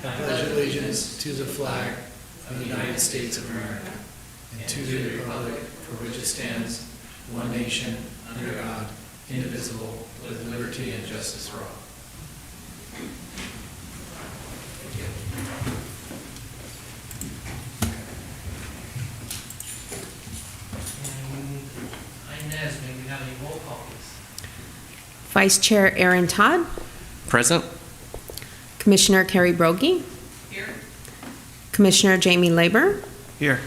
I pledge allegiance to the flag of the United States of America and to the republic for which it stands, one nation, under God, indivisible, with liberty and justice for all. Inez, may we have any roll call, please? Vice Chair Aaron Todd. Present. Commissioner Carrie Brogy. Here. Commissioner Jamie Labor. Here.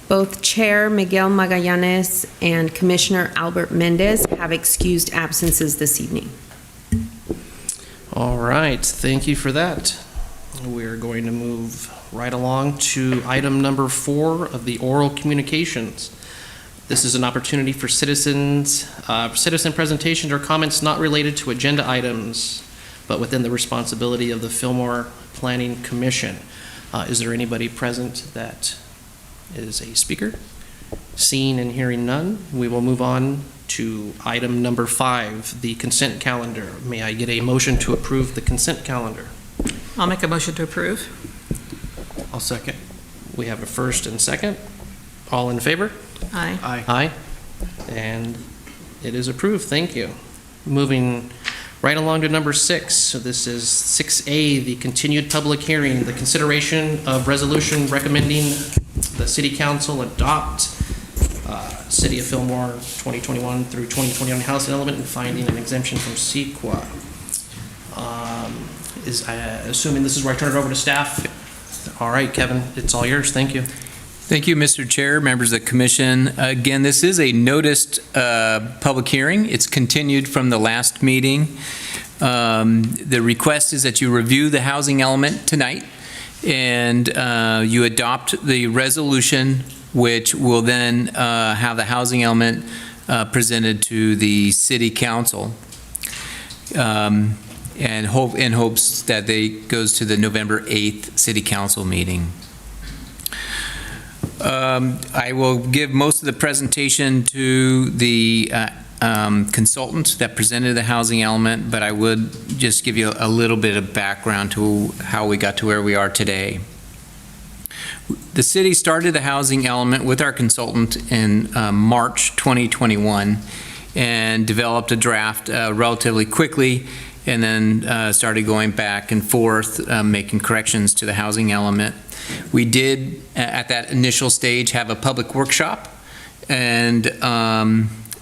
Both Chair Miguel Magallanes and Commissioner Albert Mendez have excused absences this evening. All right, thank you for that. We're going to move right along to item number 4 of the oral communications. This is an opportunity for citizen presentations or comments not related to agenda items, but within the responsibility of the Fillmore Planning Commission. Is there anybody present that is a speaker? Seeing and hearing none, we will move on to item number 5, the consent calendar. May I get a motion to approve the consent calendar? I'll make a motion to approve. I'll second. We have a first and second. All in favor? Aye. Aye. And it is approved. Thank you. Moving right along to number 6. So this is 6A, the continued public hearing, the consideration of resolution recommending the City Council adopt City of Fillmore 2021 through 2021 housing element and finding an exemption from CEQA. Assuming this is where I turn it over to staff. All right, Kevin, it's all yours. Thank you. Thank you, Mr. Chair, members of the Commission. Again, this is a noticed public hearing. It's continued from the last meeting. The request is that you review the housing element tonight and you adopt the resolution, which will then have the housing element presented to the City Council and in hopes that it goes to the November 8th City Council meeting. I will give most of the presentation to the consultant that presented the housing element, but I would just give you a little bit of background to how we got to where we are today. The city started the housing element with our consultant in March 2021 and developed a draft relatively quickly, and then started going back and forth making corrections to the housing element. We did, at that initial stage, have a public workshop, and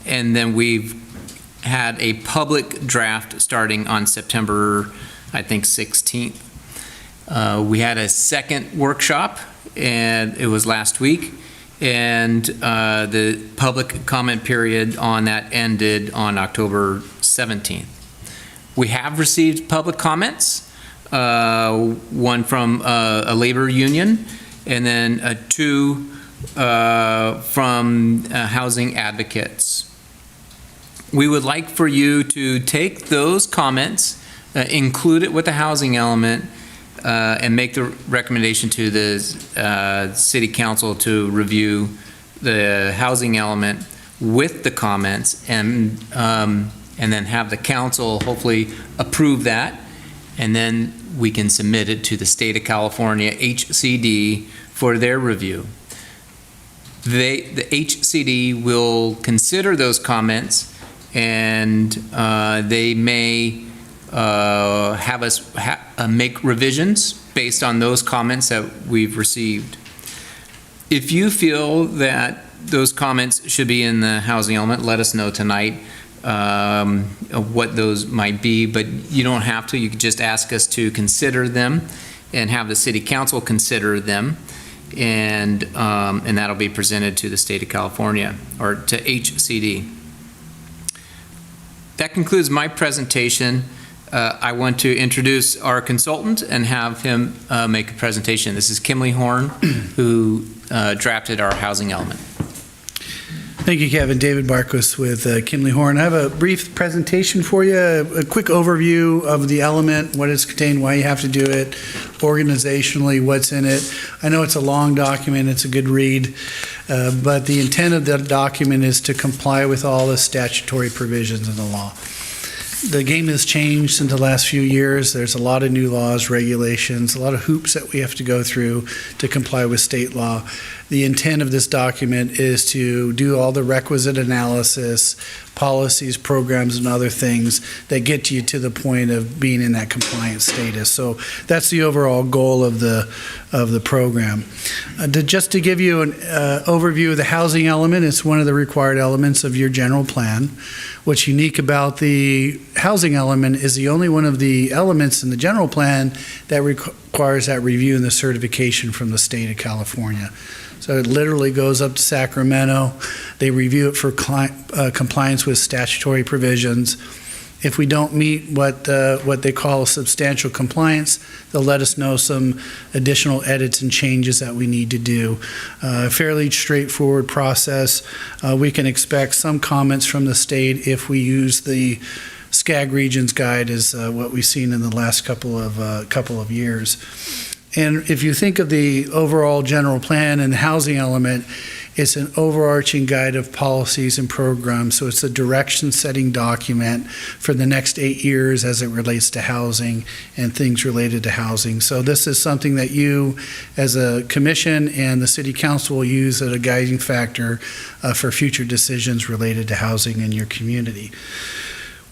then we've had a public draft starting on September, I think, 16th. We had a second workshop, and it was last week, and the public comment period on that ended on October 17th. We have received public comments. One from a labor union, and then 2 from housing advocates. We would like for you to take those comments, include it with the housing element, and make the recommendation to the City Council to review the housing element with the comments, and then have the council hopefully approve that, and then we can submit it to the State of California HCD for their review. The HCD will consider those comments, and they may have us make revisions based on those comments that we've received. If you feel that those comments should be in the housing element, let us know tonight what those might be, but you don't have to. You can just ask us to consider them and have the City Council consider them, and that'll be presented to the State of California, or to HCD. That concludes my presentation. I want to introduce our consultant and have him make a presentation. This is Kimley Horn, who drafted our housing element. Thank you, Kevin. David Barkos with Kimley Horn. I have a brief presentation for you, a quick overview of the element, what is contained, why you have to do it, organizationally, what's in it. I know it's a long document, it's a good read, but the intent of the document is to comply with all the statutory provisions in the law. The game has changed in the last few years. There's a lot of new laws, regulations, a lot of hoops that we have to go through to comply with state law. The intent of this document is to do all the requisite analysis, policies, programs, and other things that get you to the point of being in that compliance status. So that's the overall goal of the program. Just to give you an overview of the housing element, it's one of the required elements of your general plan. What's unique about the housing element is the only one of the elements in the general plan that requires that review and the certification from the state of California. So it literally goes up to Sacramento. They review it for compliance with statutory provisions. If we don't meet what they call substantial compliance, they'll let us know some additional edits and changes that we need to do. Fairly straightforward process. We can expect some comments from the state if we use the SCAG Regions Guide as what we've seen in the last couple of years. And if you think of the overall general plan and the housing element, it's an overarching guide of policies and programs. So it's a direction-setting document for the next 8 years as it relates to housing and things related to housing. So this is something that you, as a commission and the city council, will use as a guiding factor for future decisions related to housing in your community.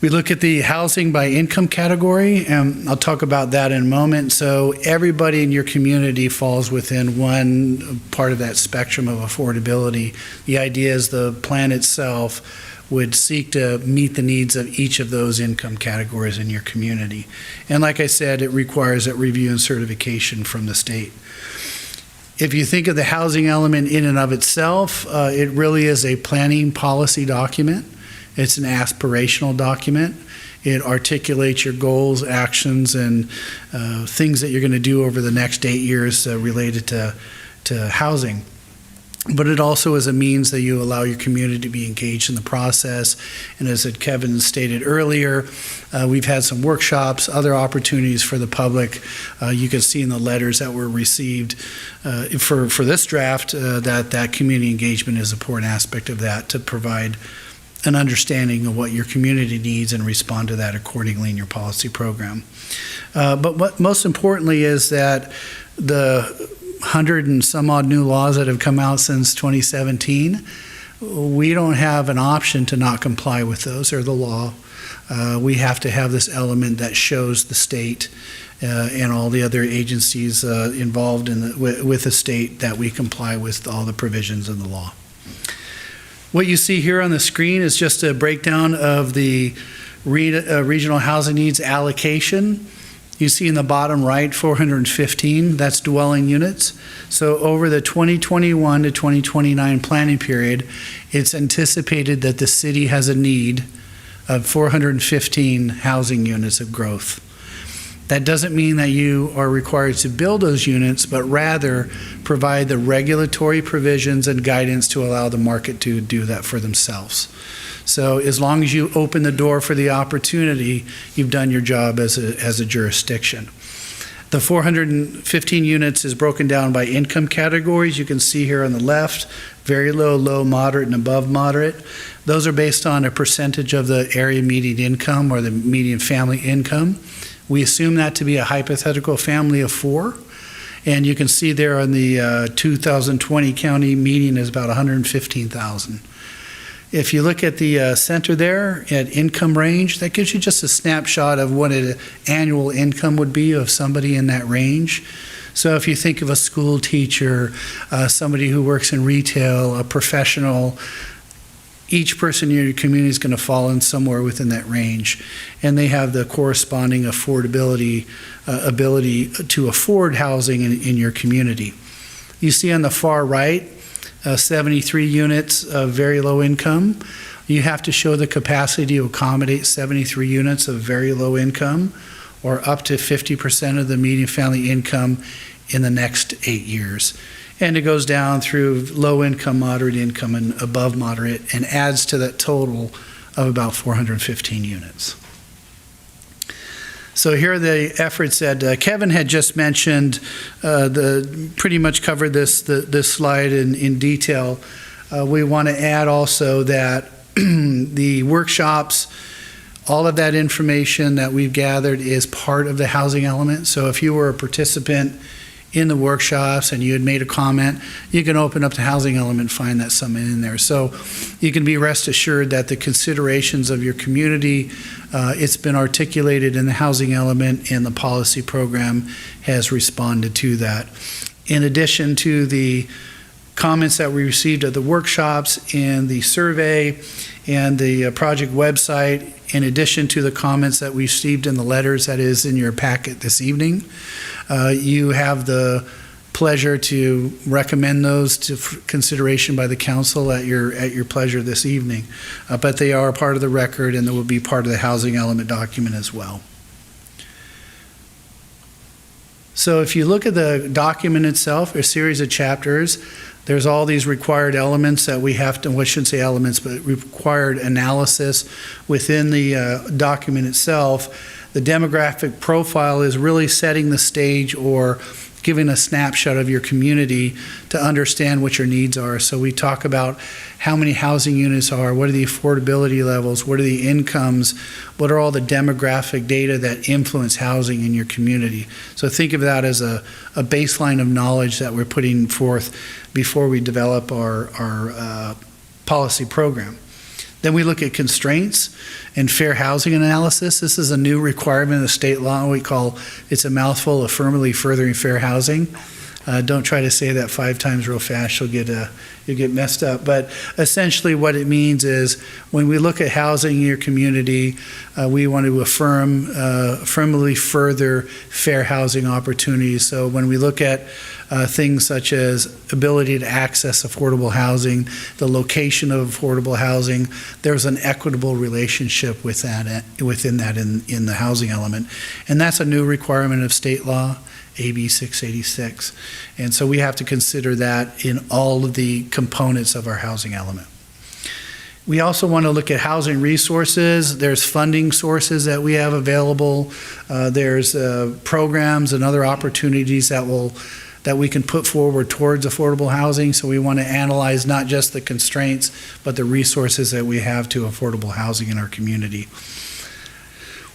We look at the housing by income category, and I'll talk about that in a moment. So everybody in your community falls within one part of that spectrum of affordability. The idea is the plan itself would seek to meet the needs of each of those income categories in your community. And like I said, it requires that review and certification from the state. If you think of the housing element in and of itself, it really is a planning policy document. It's an aspirational document. It articulates your goals, actions, and things that you're going to do over the next 8 years related to housing. But it also is a means that you allow your community to be engaged in the process. And as Kevin stated earlier, we've had some workshops, other opportunities for the public. You can see in the letters that were received for this draft that community engagement is an important aspect of that, to provide an understanding of what your community needs and respond to that accordingly in your policy program. But what most importantly is that the 100 and some odd new laws that have come out since 2017, we don't have an option to not comply with those. They're the law. We have to have this element that shows the state and all the other agencies involved with the state that we comply with all the provisions of the law. What you see here on the screen is just a breakdown of the regional housing needs allocation. You see in the bottom right, 415, that's dwelling units. So over the 2021 to 2029 planning period, it's anticipated that the city has a need of 415 housing units of growth. That doesn't mean that you are required to build those units, but rather provide the regulatory provisions and guidance to allow the market to do that for themselves. So as long as you open the door for the opportunity, you've done your job as a jurisdiction. The 415 units is broken down by income categories. You can see here on the left, very low, low, moderate, and above moderate. Those are based on a percentage of the area median income or the median family income. We assume that to be a hypothetical family of 4, and you can see there on the 2020 county median is about 115,000. If you look at the center there at income range, that gives you just a snapshot of what an annual income would be of somebody in that range. So if you think of a school teacher, somebody who works in retail, a professional, each person in your community is going to fall in somewhere within that range, and they have the corresponding affordability, ability to afford housing in your community. You see on the far right, 73 units of very low income. You have to show the capacity to accommodate 73 units of very low income, or up to 50% of the median family income in the next 8 years. And it goes down through low income, moderate income, and above moderate, and adds to that total of about 415 units. So here are the efforts that Kevin had just mentioned. Pretty much covered this slide in detail. We want to add also that the workshops All of that information that we've gathered is part of the housing element. So if you were a participant in the workshops and you had made a comment, you can open up the housing element and find that something in there. So you can be rest assured that the considerations of your community, it's been articulated in the housing element, and the policy program has responded to that. In addition to the comments that we received at the workshops and the survey and the project website, in addition to the comments that we received in the letters that is in your packet this evening, you have the pleasure to recommend those to consideration by the council at your pleasure this evening. But they are part of the record, and they will be part of the housing element document as well. So if you look at the document itself, a series of chapters, there's all these required elements that we have to, well, I shouldn't say elements, but required analysis within the document itself. The demographic profile is really setting the stage or giving a snapshot of your community to understand what your needs are. So we talk about how many housing units are, what are the affordability levels, what are the incomes, what are all the demographic data that influence housing in your community. So think of that as a baseline of knowledge that we're putting forth before we develop our policy program. Then we look at constraints and fair housing analysis. This is a new requirement of state law. We call, it's a mouthful, affirmatively furthering fair housing. Don't try to say that 5 times real fast, you'll get messed up. But essentially what it means is when we look at housing in your community, we want to affirmatively further fair housing opportunities. So when we look at things such as ability to access affordable housing, the location of affordable housing, there's an equitable relationship with that, within that in the housing element. And that's a new requirement of state law, AB 686. And so we have to consider that in all of the components of our housing element. We also want to look at housing resources. There's funding sources that we have available. There's programs and other opportunities that we can put forward towards affordable housing. So we want to analyze not just the constraints, but the resources that we have to affordable housing in our community.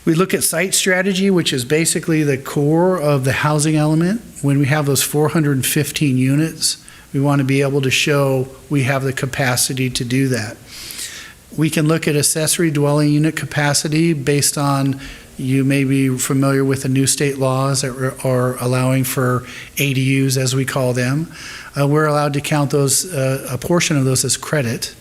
We look at site strategy, which is basically the core of the housing element. When we have those 415 units, we want to be able to show we have the capacity to do that. We can look at accessory dwelling unit capacity based on, you may be familiar with the new state laws that are allowing for ADUs, as we call them. We're allowed to count those, a portion of those as credit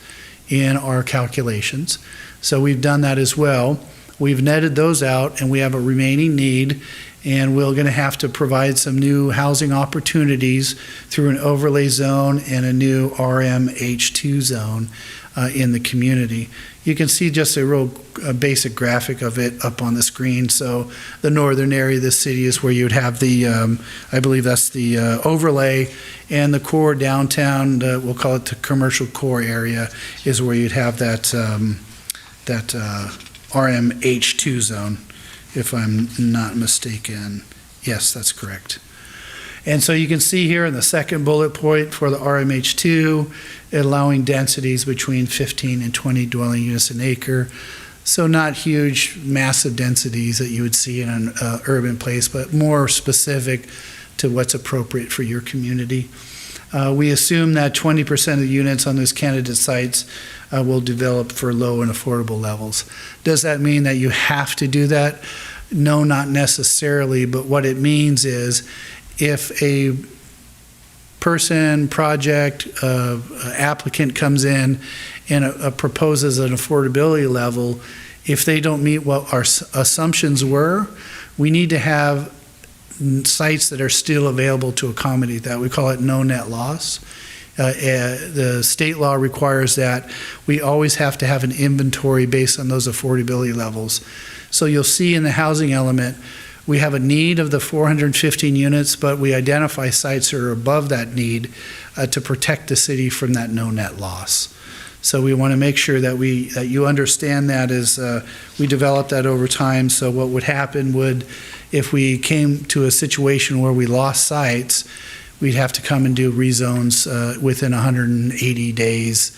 in our calculations. So we've done that as well. We've netted those out, and we have a remaining need, and we're going to have to provide some new housing opportunities through an overlay zone and a new RMH2 zone in the community. You can see just a real basic graphic of it up on the screen. So the northern area of the city is where you would have the, I believe that's the overlay, and the core downtown, we'll call it the commercial core area, is where you'd have that, RMH2 zone, if I'm not mistaken. Yes, that's correct. And so you can see here in the second bullet point for the RMH2, allowing densities between 15 and 20 dwelling units an acre. So not huge, massive densities that you would see in an urban place, but more specific to what's appropriate for your community. We assume that 20% of the units on those candidate sites will develop for low and affordable levels. Does that mean that you have to do that? No, not necessarily, but what it means is if a person, project, applicant comes in and proposes an affordability level, if they don't meet what our assumptions were, we need to have sites that are still available to accommodate that. We call it no net loss. The state law requires that we always have to have an inventory based on those affordability levels. So you'll see in the housing element, we have a need of the 415 units, but we identify sites that are above that need to protect the city from that no net loss. So we want to make sure that you understand that as we develop that over time. So what would happen would, if we came to a situation where we lost sites, we'd have to come and do rezones within 180 days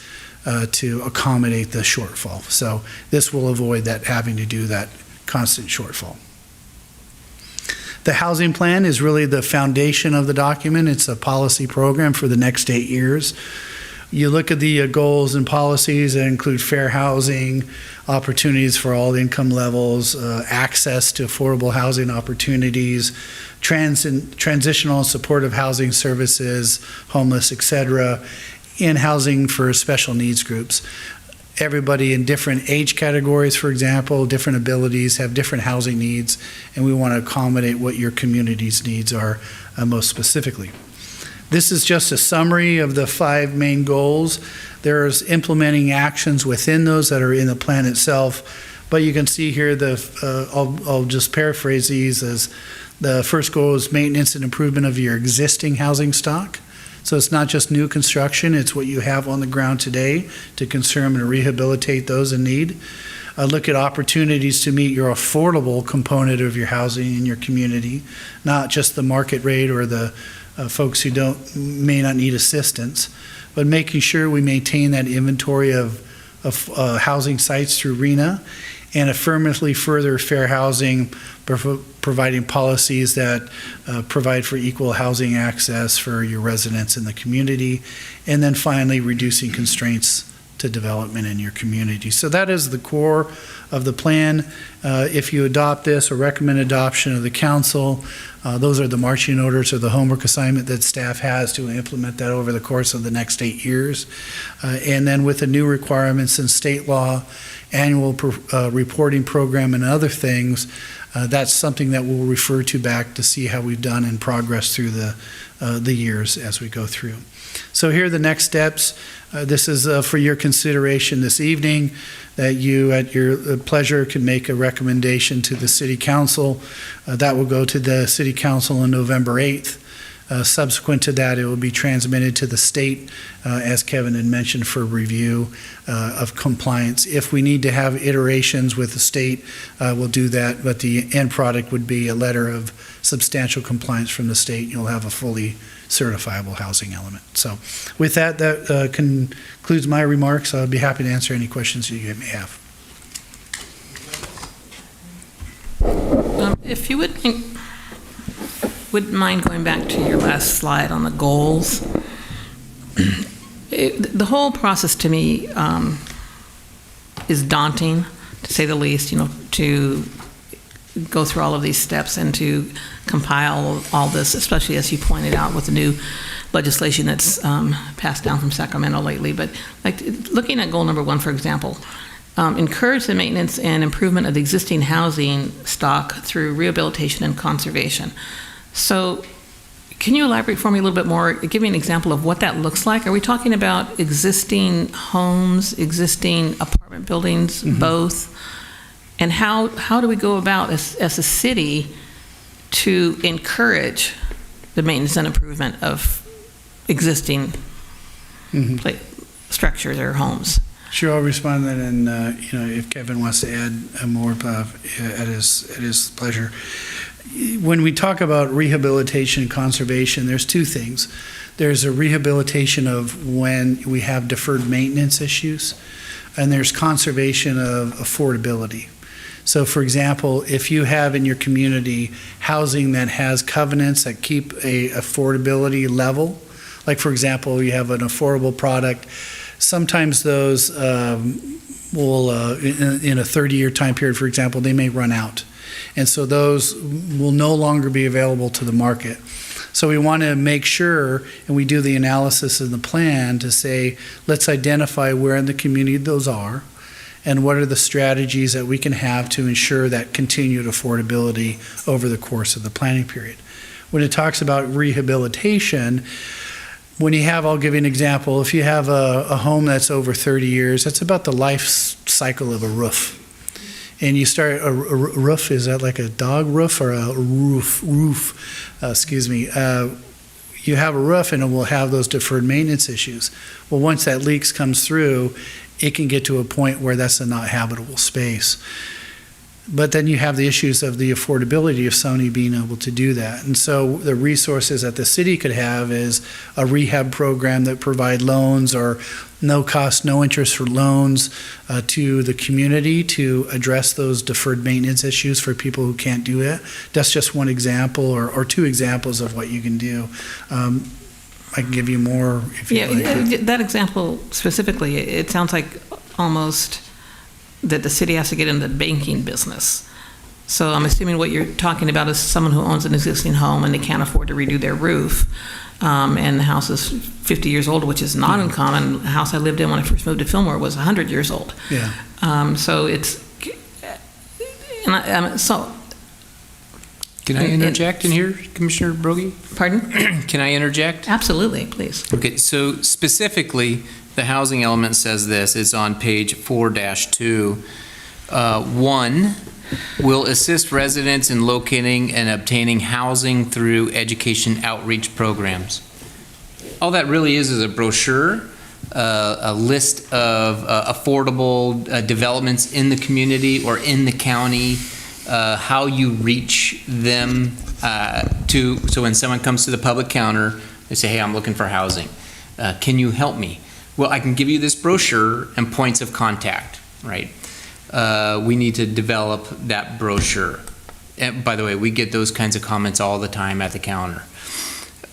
to accommodate the shortfall. So this will avoid that having to do that constant shortfall. The housing plan is really the foundation of the document. It's a policy program for the next 8 years. You look at the goals and policies that include fair housing, opportunities for all income levels, access to affordable housing opportunities, transitional and supportive housing services, homeless, etc., and housing for special needs groups. Everybody in different age categories, for example, different abilities, have different housing needs, and we want to accommodate what your community's needs are most specifically. This is just a summary of the 5 main goals. There's implementing actions within those that are in the plan itself, but you can see here I'll just paraphrase these as the first goal is maintenance and improvement of your existing housing stock. So it's not just new construction, it's what you have on the ground today to conserve and rehabilitate those in need. Look at opportunities to meet your affordable component of your housing in your community, not just the market rate or the folks who may not need assistance, but making sure we maintain that inventory of housing sites through RENA and affirmatively further fair housing, providing policies that provide for equal housing access for your residents in the community, and then finally reducing constraints to development in your community. So that is the core of the plan. If you adopt this or recommend adoption of the council, those are the marching orders or the homework assignment that staff has to implement that over the course of the next 8 years. And then with the new requirements in state law, annual reporting program and other things, that's something that we'll refer to back to see how we've done in progress through the years as we go through. So here are the next steps. This is for your consideration this evening, that you at your pleasure can make a recommendation to the City Council. That will go to the City Council on November 8th. Subsequent to that, it will be transmitted to the state, as Kevin had mentioned, for review of compliance. If we need to have iterations with the state, we'll do that, but the end product would be a letter of substantial compliance from the state. You'll have a fully certifiable housing element. So with that, that concludes my remarks. I'll be happy to answer any questions you may have. If you wouldn't mind going back to your last slide on the goals. The whole process to me is daunting, to say the least, to go through all of these steps and to compile all this, especially as you pointed out with the new legislation that's passed down from Sacramento lately. But like looking at goal number 1, for example, encourage the maintenance and improvement of the existing housing stock through rehabilitation and conservation. So can you elaborate for me a little bit more? Give me an example of what that looks like. Are we talking about existing homes, existing apartment buildings, both? And how do we go about as a city to encourage the maintenance and improvement of existing structures or homes? Sure, I'll respond to that, and if Kevin wants to add more at his pleasure. When we talk about rehabilitation and conservation, there's 2 things. There's a rehabilitation of when we have deferred maintenance issues, and there's conservation of affordability. So for example, if you have in your community housing that has covenants that keep a affordability level, like for example, you have an affordable product, sometimes those will, in a 30-year time period, for example, they may run out. And so those will no longer be available to the market. So we want to make sure, and we do the analysis in the plan to say, let's identify where in the community those are, and what are the strategies that we can have to ensure that continued affordability over the course of the planning period. When it talks about rehabilitation, when you have, I'll give you an example, if you have a home that's over 30 years, that's about the life cycle of a roof. And you start, a roof, is that like a dog roof or a roof? Excuse me. You have a roof and it will have those deferred maintenance issues. Well, once that leaks, comes through, it can get to a point where that's a not habitable space. But then you have the issues of the affordability of Sony being able to do that. And so the resources that the city could have is a rehab program that provide loans or no cost, no interest for loans to the community to address those deferred maintenance issues for people who can't do it. That's just one example or two examples of what you can do. I can give you more if you like. That example specifically, it sounds like almost that the city has to get into the banking business. So I'm assuming what you're talking about is someone who owns an existing home and they can't afford to redo their roof, and the house is 50 years old, which is not uncommon. The house I lived in when I first moved to Fillmore was 100 years old. Yeah. So it's, so. Can I interject in here, Commissioner Brogy? Pardon? Can I interject? Absolutely, please. Okay, so specifically, the housing element says this, it's on page 4-2. 1, will assist residents in locating and obtaining housing through education outreach programs. All that really is a brochure, a list of affordable developments in the community or in the county, how you reach them so when someone comes to the public counter, they say, hey, I'm looking for housing. Can you help me? Well, I can give you this brochure and points of contact, right? We need to develop that brochure. And by the way, we get those kinds of comments all the time at the counter.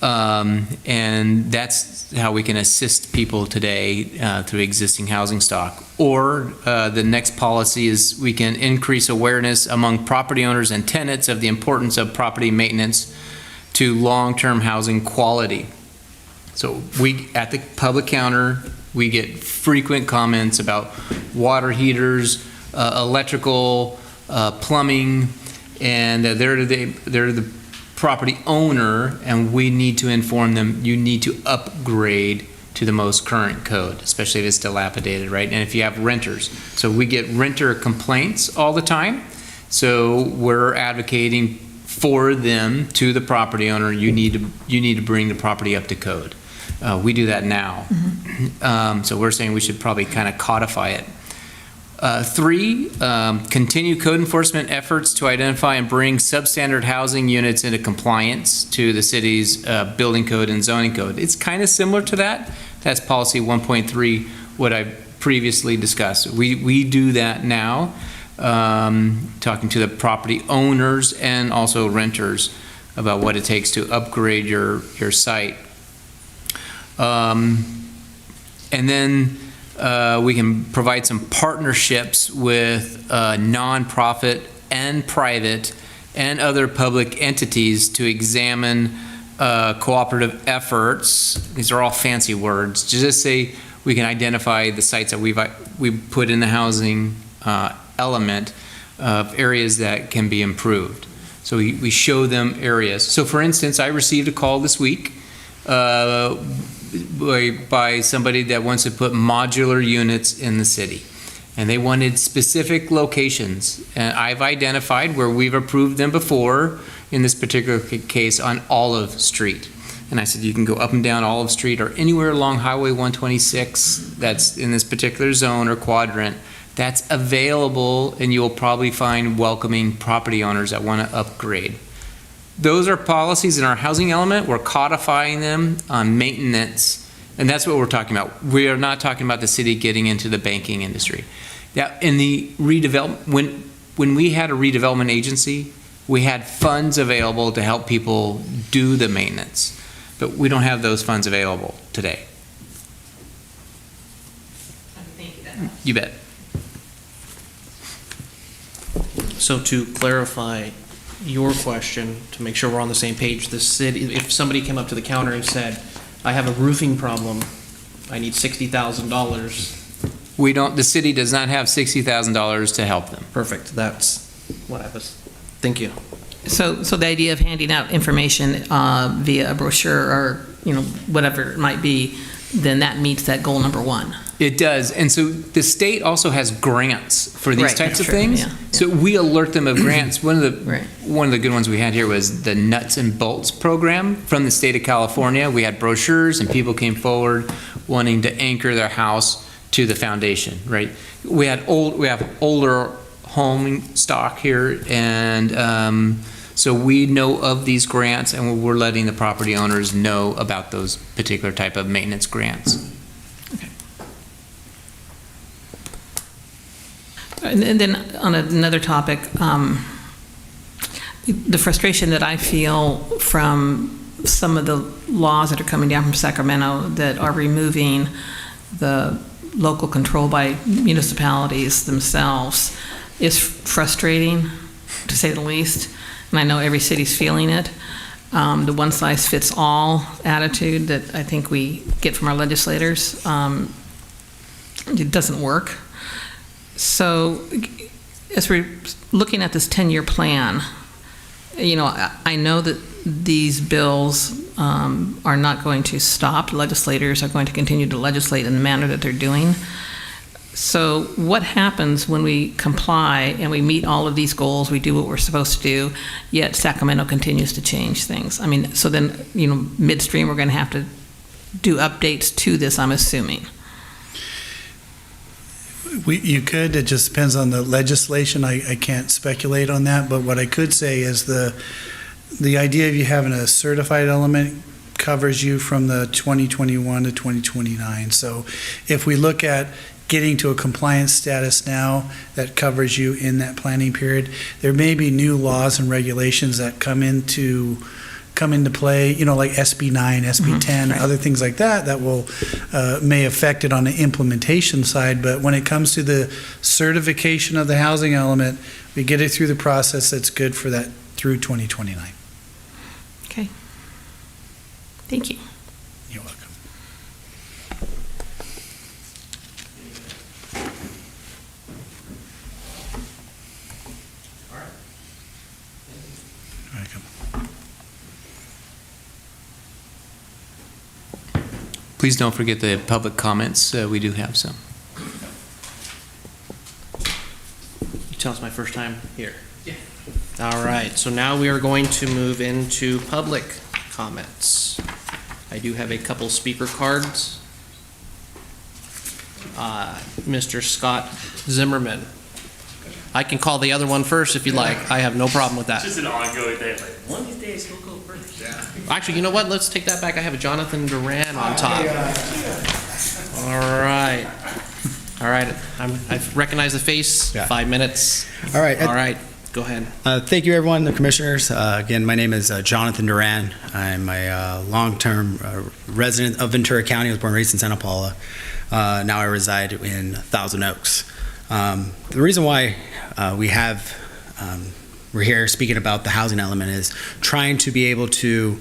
And that's how we can assist people today through existing housing stock. Or the next policy is we can increase awareness among property owners and tenants of the importance of property maintenance to long-term housing quality. So we, at the public counter, we get frequent comments about water heaters, electrical, plumbing, and they're the property owner, and we need to inform them, you need to upgrade to the most current code, especially if it's dilapidated, right? And if you have renters. So we get renter complaints all the time. So we're advocating for them to the property owner, you need to bring the property up to code. We do that now. So we're saying we should probably kind of codify it. 3, continue code enforcement efforts to identify and bring substandard housing units into compliance to the city's building code and zoning code. It's kind of similar to that. That's policy 1.3, what I previously discussed. We do that now, talking to the property owners and also renters about what it takes to upgrade your site. And then we can provide some partnerships with nonprofit and private and other public entities to examine cooperative efforts. These are all fancy words. To just say we can identify the sites that we put in the housing element of areas that can be improved. So we show them areas. So for instance, I received a call this week by somebody that wants to put modular units in the city. And they wanted specific locations. And I've identified where we've approved them before, in this particular case, on Olive Street. And I said, you can go up and down Olive Street or anywhere along Highway 126 that's in this particular zone or quadrant. That's available, and you'll probably find welcoming property owners that want to upgrade. Those are policies in our housing element. We're codifying them on maintenance, and that's what we're talking about. We are not talking about the city getting into the banking industry. Now, in the redevelopment, when we had a redevelopment agency, we had funds available to help people do the maintenance, but we don't have those funds available today. You bet. So to clarify your question, to make sure we're on the same page, the city, if somebody came up to the counter and said, I have a roofing problem, I need $60,000. The city does not have $60,000 to help them. Perfect, that's what I was, thank you. So the idea of handing out information via a brochure or, whatever it might be, then that meets that goal number 1. It does. And so the state also has grants for these types of things. Yeah. So we alert them of grants. One of the good ones we had here was the Nuts and Bolts program from the state of California. We had brochures and people came forward wanting to anchor their house to the foundation, right? We have older home stock here, and so we know of these grants, and we're letting the property owners know about those particular type of maintenance grants. And then on another topic, the frustration that I feel from some of the laws that are coming down from Sacramento that are removing the local control by municipalities themselves is frustrating, to say the least. And I know every city's feeling it. The one-size-fits-all attitude that I think we get from our legislators, it doesn't work. So as we're looking at this 10-year plan, I know that these bills are not going to stop. Legislators are going to continue to legislate in the manner that they're doing. So what happens when we comply and we meet all of these goals, we do what we're supposed to do, yet Sacramento continues to change things? I mean, so then, midstream, we're going to have to do updates to this, I'm assuming. You could, it just depends on the legislation. I can't speculate on that, but what I could say is the idea of you having a certified element covers you from the 2021 to 2029. So if we look at getting to a compliance status now that covers you in that planning period, there may be new laws and regulations that come into play, like SB 9, SB 10, right. Other things like that will may affect it on the implementation side. But when it comes to the certification of the housing element, we get it through the process that's good for that through 2029. Okay. Thank you. You're welcome. Welcome. Please don't forget the public comments. We do have some. You tell it's my first time here. Yeah. All right, so now we are going to move into public comments. I do have a couple speaker cards. Mr. Scott Zimmerman. I can call the other one first if you like. I have no problem with that. It's just an ongoing thing. Like, one of these days he'll go first. Yeah. Actually, you know what? Let's take that back. I have a Jonathan Duran on top. All right. All right. I recognize the face. Yeah. 5 minutes. All right. All right. Go ahead. Thank you, everyone, the commissioners. Again, my name is Jonathan Duran. I'm a long-term resident of Ventura County. I was born and raised in Santa Paula. Now I reside in Thousand Oaks. The reason why we're here speaking about the housing element is trying to be able to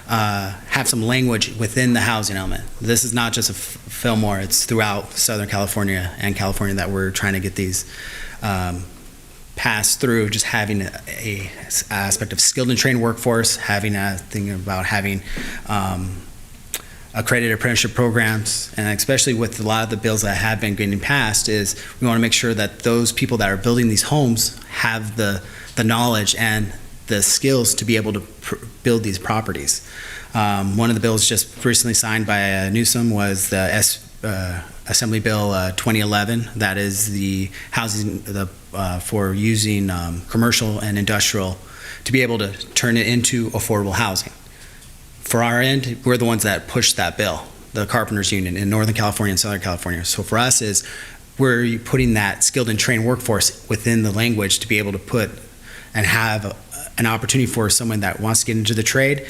have some language within the housing element. This is not just a Fillmore, it's throughout Southern California and California that we're trying to get these passed through, just having a aspect of skilled and trained workforce, having a thing about having accredited apprenticeship programs, and especially with a lot of the bills that have been getting passed, is we want to make sure that those people that are building these homes have the knowledge and the skills to be able to build these properties. One of the bills just recently signed by Newsom was the Assembly Bill 2011. That is the housing for using commercial and industrial to be able to turn it into affordable housing. For our end, we're the ones that pushed that bill, the Carpenters Union in Northern California and Southern California. So for us is we're putting that skilled and trained workforce within the language to be able to put and have an opportunity for someone that wants to get into the trade,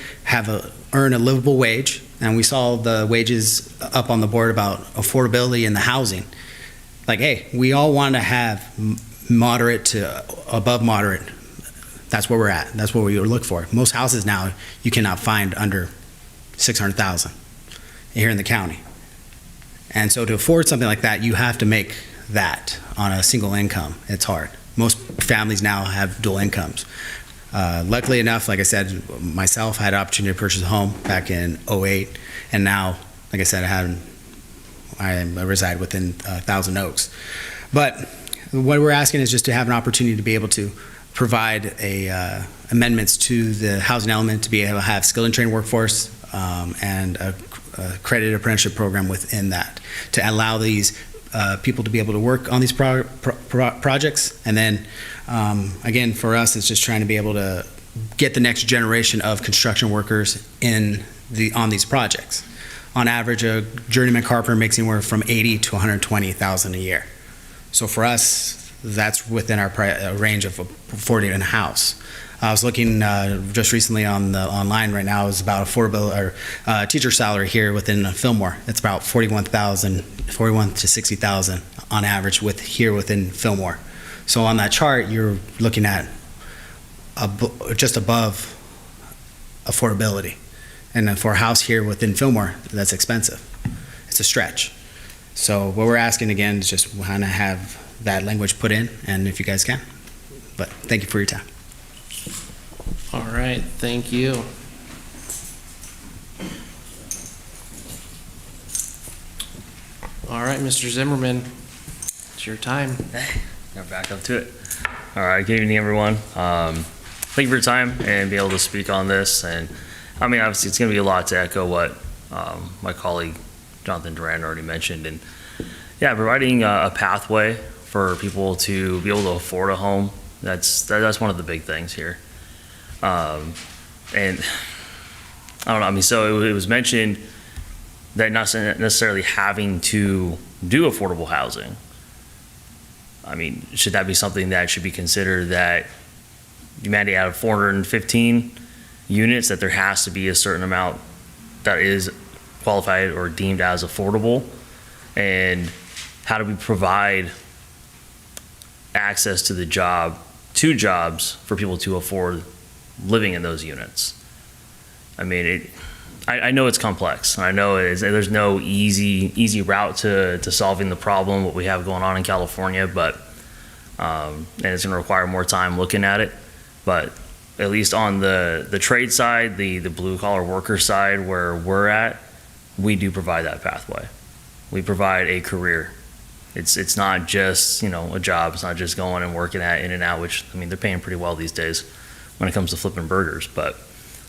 earn a livable wage. And we saw the wages up on the board about affordability in the housing. Like, hey, we all want to have moderate to above moderate. That's where we're at. That's what we look for. Most houses now you cannot find under $600,000 here in the county. And so to afford something like that, you have to make that on a single income. It's hard. Most families now have dual incomes. Luckily enough, like I said, myself, I had an opportunity to purchase a home back in 2008, and now, like I said, I reside within Thousand Oaks. But what we're asking is just to have an opportunity to be able to provide amendments to the housing element to be able to have skilled and trained workforce and a accredited apprenticeship program within that to allow these people to be able to work on these projects. And then, again, for us, it's just trying to be able to get the next generation of construction workers on these projects. On average, a journeyman carpenter makes anywhere from $80,000 to $120,000 a year. So for us, that's within our range of affording a house. I was looking just recently online right now is about affordable teacher salary here within Fillmore. It's about $41,000 to $60,000 on average within Fillmore. So on that chart, you're looking at just above affordability. And then for a house here within Fillmore, that's expensive. It's a stretch. So what we're asking again is just kind of have that language put in, and if you guys can. But thank you for your time. All right, thank you. All right, Mr. Zimmerman, it's your time. Now back up to it. All right, good evening, everyone. Thank you for your time and be able to speak on this. And I mean, obviously, it's going to be a lot to echo what my colleague Jonathan Duran already mentioned. And yeah, providing a pathway for people to be able to afford a home, that's one of the big things here. And I don't know, I mean, so it was mentioned that not necessarily having to do affordable housing. I mean, should that be something that should be considered, that you mandate out of 415 units that there has to be a certain amount that is qualified or deemed as affordable? And how do we provide access to jobs for people to afford living in those units? I mean, I know it's complex. I know there's no easy route to solving the problem, what we have going on in California, but and it's going to require more time looking at it. But at least on the trade side, the blue collar worker side where we're at, we do provide that pathway. We provide a career. It's not just, a job. It's not just going and working at In-N-Out, which, I mean, they're paying pretty well these days when it comes to flipping burgers. But,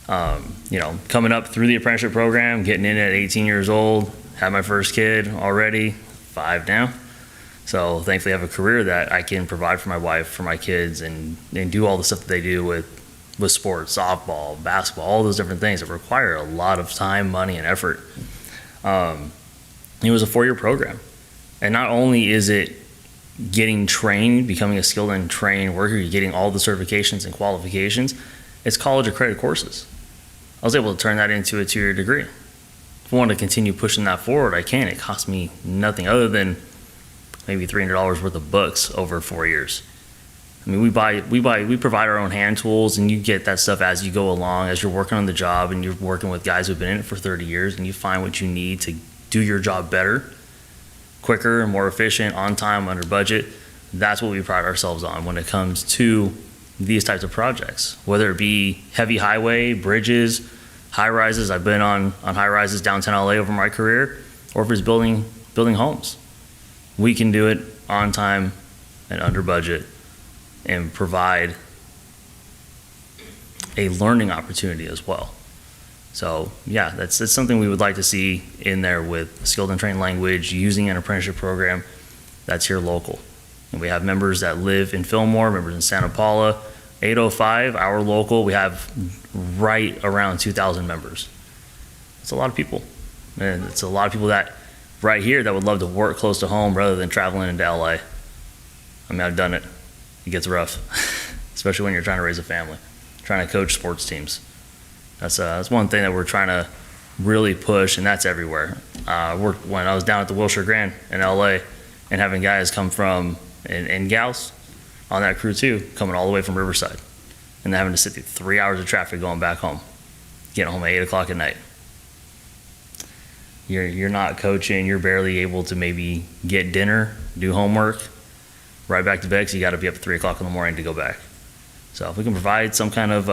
coming up through the apprenticeship program, getting in at 18 years old, had my first kid already, 5 now. So thankfully I have a career that I can provide for my wife, for my kids, and do all the stuff that they do with sports, softball, basketball, all those different things that require a lot of time, money, and effort. It was a 4-year program. And not only is it getting trained, becoming a skilled and trained worker, you're getting all the certifications and qualifications, it's college accredited courses. I was able to turn that into a 2-year degree. If I want to continue pushing that forward, I can. It costs me nothing other than maybe $300 worth of books over 4 years. I mean, we provide our own hand tools, and you get that stuff as you go along, as you're working on the job and you're working with guys who've been in it for 30 years, and you find what you need to do your job better, quicker, more efficient, on time, under budget. That's what we pride ourselves on when it comes to these types of projects, whether it be heavy highway, bridges, high rises. I've been on high rises downtown LA over my career, or if it's building homes. We can do it on time and under budget and provide a learning opportunity as well. So yeah, that's something we would like to see in there with skilled and trained language, using an apprenticeship program that's here local. And we have members that live in Fillmore, members in Santa Paula. 805, our local, we have right around 2,000 members. It's a lot of people. And it's a lot of people that right here that would love to work close to home rather than traveling into LA. I mean, I've done it. It gets rough, especially when you're trying to raise a family, trying to coach sports teams. That's one thing that we're trying to really push, and that's everywhere. When I was down at the Wilshire Grand in LA and having guys come from, and gals on that crew too, coming all the way from Riverside, and having to sit through 3 hours of traffic going back home, getting home at 8 o'clock at night. You're not coaching, you're barely able to maybe get dinner, do homework, right back to bed, because you got to be up at 3 o'clock in the morning to go back. So if we can provide some kind of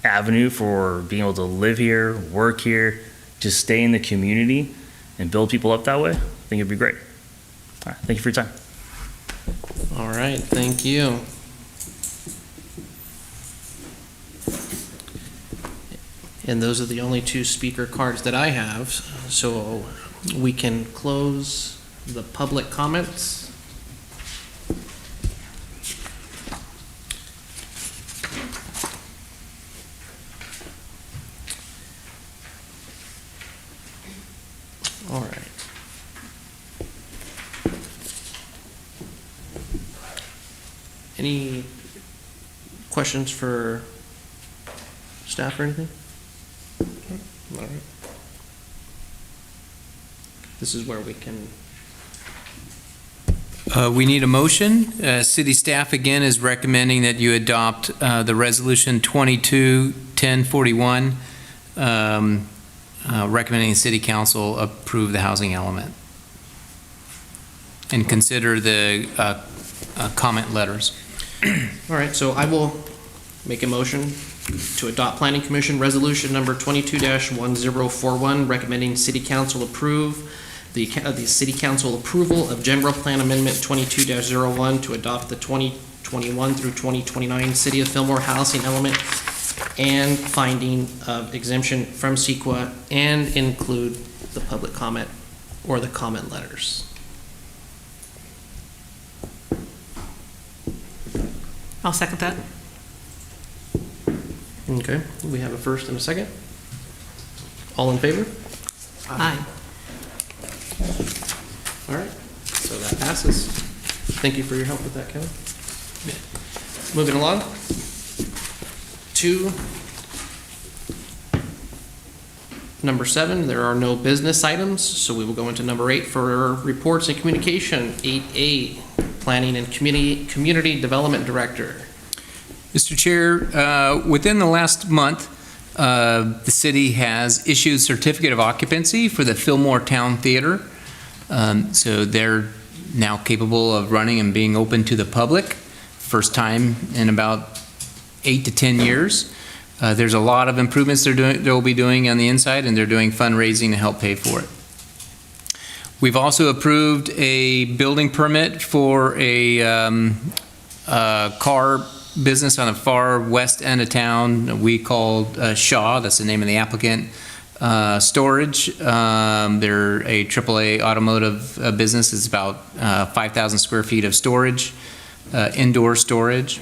avenue for being able to live here, work here, just stay in the community and build people up that way, I think it'd be great. All right, thank you for your time. All right, thank you. And those are the only 2 speaker cards that I have, so we can close the public comments. All right. Any questions for staff or anything? All right. This is where we can, We need a motion. City staff, again, is recommending that you adopt the Resolution 22-1041, recommending the City Council approve the housing element and consider the comment letters. all right, so I will make a motion to adopt Planning Commission Resolution number 22-1041, recommending City Council approve the City Council approval of General Plan Amendment 22-01 to adopt the 2021 through 2029 City of Fillmore housing element and finding of exemption from CEQA and include the public comment or the comment letters. I'll second that. Okay, we have a first and a second. All in favor? Aye. All right, so that passes. Thank you for your help with that, Kevin. Moving along to number 7, there are no business items, so we will go into number 8 for reports and communication. 8A, Planning and Community Development Director. Mr. Chair, within the last month, the city has issued certificate of occupancy for the Fillmore Town Theater. So they're now capable of running and being open to the public. First time in about 8 to 10 years. There's a lot of improvements they'll be doing on the inside, and they're doing fundraising to help pay for it. We've also approved a building permit for a car business on the far west end of town. We called Shaw, that's the name of the applicant. Storage, they're a AAA automotive business. It's about 5,000 square feet of storage, indoor storage.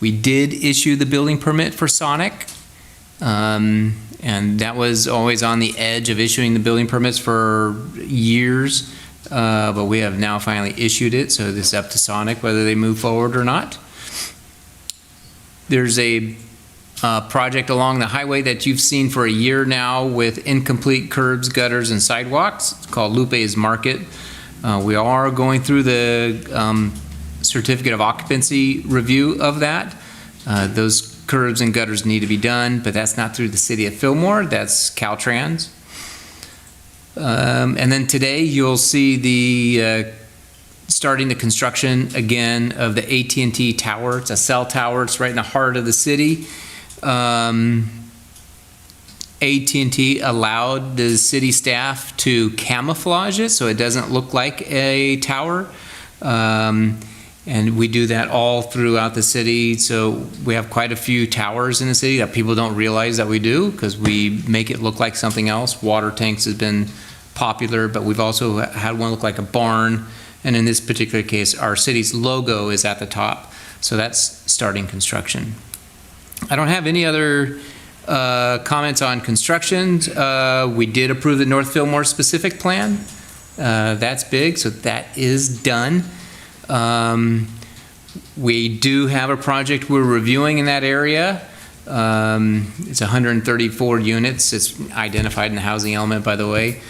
We did issue the building permit for Sonic, and that was always on the edge of issuing the building permits for years, but we have now finally issued it, so this is up to Sonic whether they move forward or not. There's a project along the highway that you've seen for a year now with incomplete curbs, gutters, and sidewalks. It's called Lupe's Market. We are going through the certificate of occupancy review of that. Those curbs and gutters need to be done, but that's not through the city of Fillmore, that's Caltrans. And then today you'll see the starting the construction again of the AT&T tower. It's a cell tower, it's right in the heart of the city. AT&T allowed the city staff to camouflage it so it doesn't look like a tower. And we do that all throughout the city. So we have quite a few towers in the city that people don't realize that we do because we make it look like something else. Water tanks has been popular, but we've also had one look like a barn. And in this particular case, our city's logo is at the top. So that's starting construction. I don't have any other comments on construction. We did approve the North Fillmore specific plan. That's big, so that is done. We do have a project we're reviewing in that area. It's 134 units. It's identified in the housing element, by the way.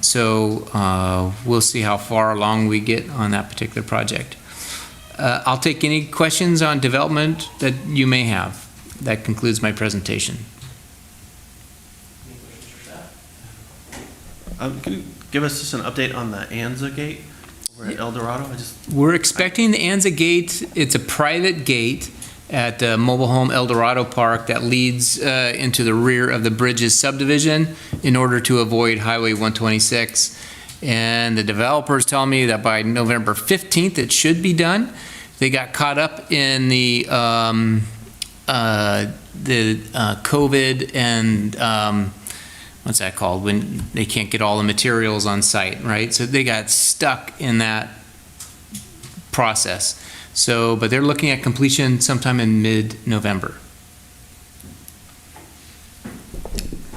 So we'll see how far along we get on that particular project. I'll take any questions on development that you may have. That concludes my presentation. Can you give us just an update on the Anza Gate over at El Dorado? We're expecting the Anza Gate. It's a private gate at Mobile Home El Dorado Park that leads into the rear of the Bridges subdivision in order to avoid Highway 126. And the developers tell me that by November 15th it should be done. They got caught up in the COVID and what's that called, when they can't get all the materials on site, right? So they got stuck in that process. So, but they're looking at completion sometime in mid-November.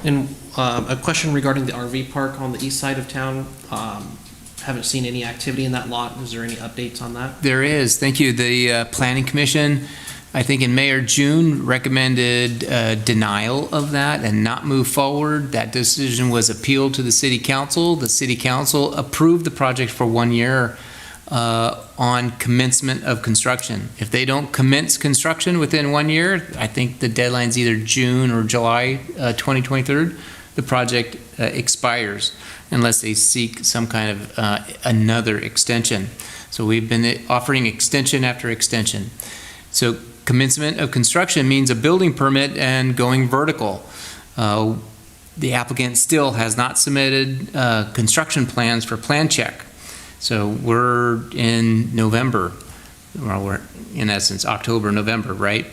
And a question regarding the RV park on the east side of town. Haven't seen any activity in that lot. Is there any updates on that? There is, thank you. The Planning Commission, I think in May or June, recommended denial of that and not move forward. That decision was appealed to the City Council. The City Council approved the project for 1 year on commencement of construction. If they don't commence construction within 1 year, I think the deadline's either June or July 2023, the project expires unless they seek some kind of another extension. So we've been offering extension after extension. So commencement of construction means a building permit and going vertical. The applicant still has not submitted construction plans for plan check. So we're in November, well, we're in essence October, November, right?